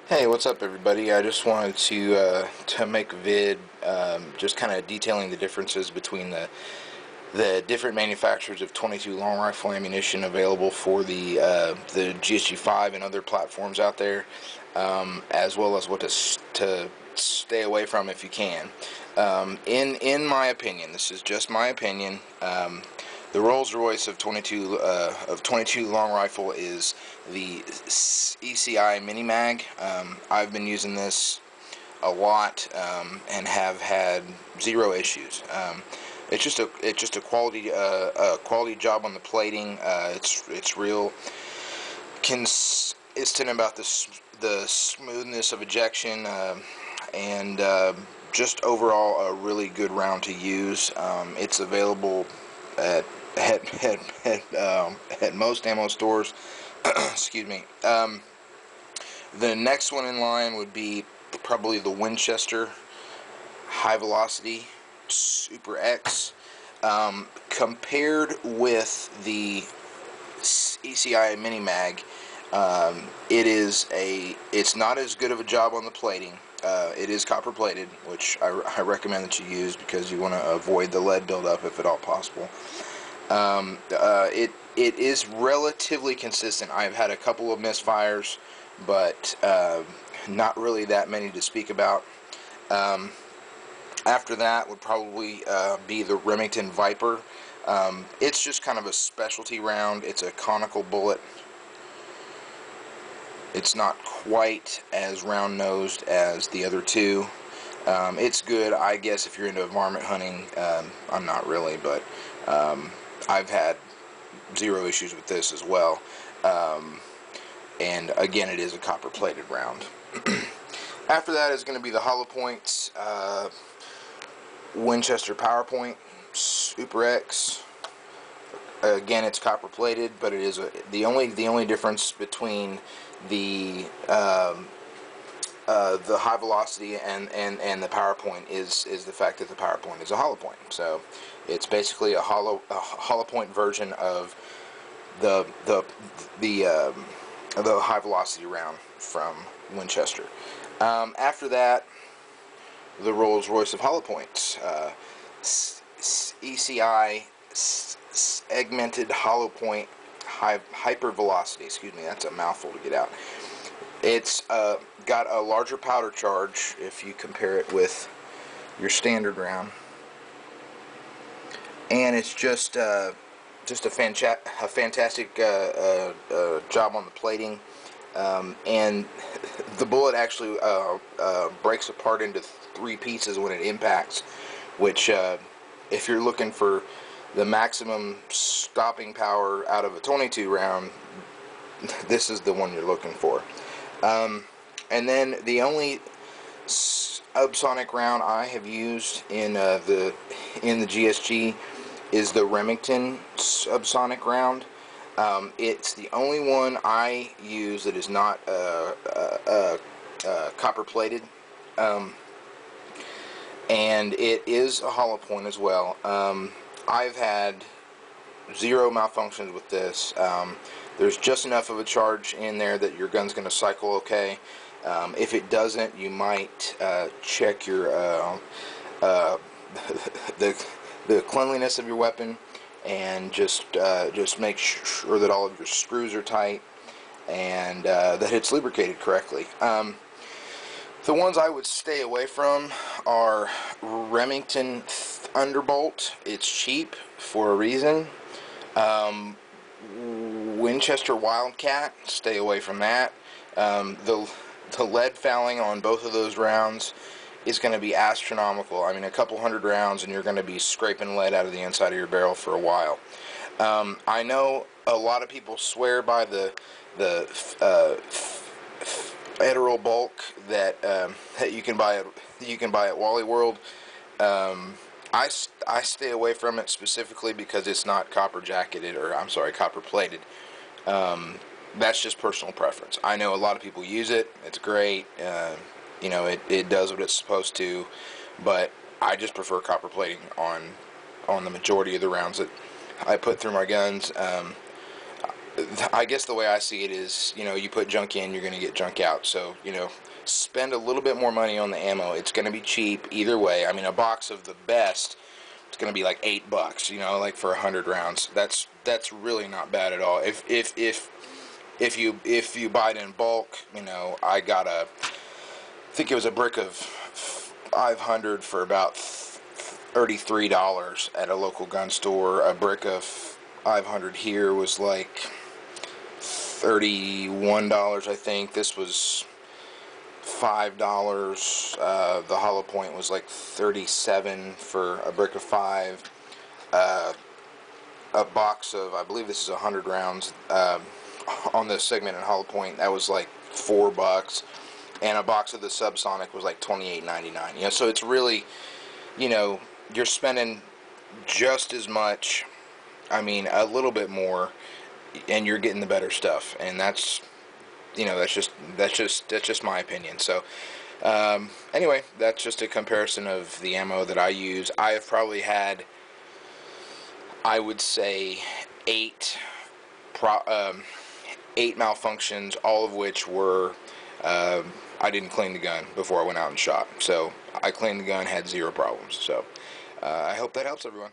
Hey, what's up, everybody? I just wanted to make a vid, just kind of detailing the differences between the different manufacturers of 22 long rifle ammunition available for the GSG-5 and other platforms out there, as well as what to stay away from if you can. In my opinion, this is just my opinion. The Rolls-Royce of 22 long rifle is the ECI Mini Mag. I've been using this a lot and have had zero issues. It's just a quality job on the plating. It's real consistent about the smoothness of ejection, and just overall a really good round to use. It's available at at most ammo stores. Excuse me. The next one in line would be probably the Winchester High Velocity Super X. Compared with the ECI Mini Mag, it's not as good of a job on the plating. It is copper plated, which I recommend that you use because you want to avoid the lead buildup if at all possible. It is relatively consistent. I've had a couple of misfires, but not really that many to speak about. After that would probably be the Remington Viper. It's just kind of a specialty round. It's a conical bullet. It's not quite as round-nosed as the other two. It's good, I guess, if you're into varmint hunting. I'm not really, but I've had zero issues with this as well. And again, it is a copper-plated round. After that is going to be the Hollow Points Winchester PowerPoint Super X. Again, it's copper plated, but it is the only difference between the high velocity and the PowerPoint is the fact that the PowerPoint is a hollow point. So it's basically a hollow point version of the high velocity round from Winchester. After that, the Rolls-Royce of hollow points, ECI segmented hollow point hyper velocity. Excuse me, that's a mouthful to get out. It's got a larger powder charge if you compare it with your standard round, and it's just a fantastic job on the plating. And the bullet actually breaks apart into three pieces when it impacts, which if you're looking for the maximum stopping power out of a 22 round, this is the one you're looking for. And then the only subsonic round I have used in the GSG is the Remington subsonic round. It's the only one I use that is not copper plated, and it is a hollow point as well. I've had zero malfunctions with this. There's just enough of a charge in there that your gun's going to cycle okay. If it doesn't, you might check your the cleanliness of your weapon, and just make sure that all of your screws are tight and that it's lubricated correctly. The ones I would stay away from are Remington Thunderbolt. It's cheap for a reason. Winchester Wildcat, stay away from that. The lead fouling on both of those rounds is going to be astronomical. I mean, a couple hundred rounds and you're going to be scraping lead out of the inside of your barrel for a while. I know a lot of people swear by the Federal bulk that you can buy at Wally World. I stay away from it specifically because it's not copper jacketed, or I'm sorry, copper plated. That's just personal preference. I know a lot of people use it. It's great. It does what it's supposed to, but I just prefer copper plating on the majority of the rounds that I put through my guns. I guess the way I see it is, you put junk in, you're going to get junk out. So, spend a little bit more money on the ammo. It's going to be cheap either way. I mean, a box of the best, it's going to be like $8, like for 100 rounds. That's really not bad at all. If you buy it in bulk, I got I think it was a brick of 500 for about $33 at a local gun store. A brick of 500 here was like $31, I think. This was $5. The hollow point was like 37 for a brick of 5. A box of, I believe this is 100 rounds on the segment and hollow point, that was like $4. And a box of the subsonic was like $28.99. So it's really, you're spending just as much, I mean, a little bit more, and you're getting the better stuff. And that's just my opinion. So anyway, that's just a comparison of the ammo that I use. I have probably had, I would say, eight malfunctions, all of which were I didn't clean the gun before I went out and shot. So I cleaned the gun, had zero problems. So I hope that helps everyone.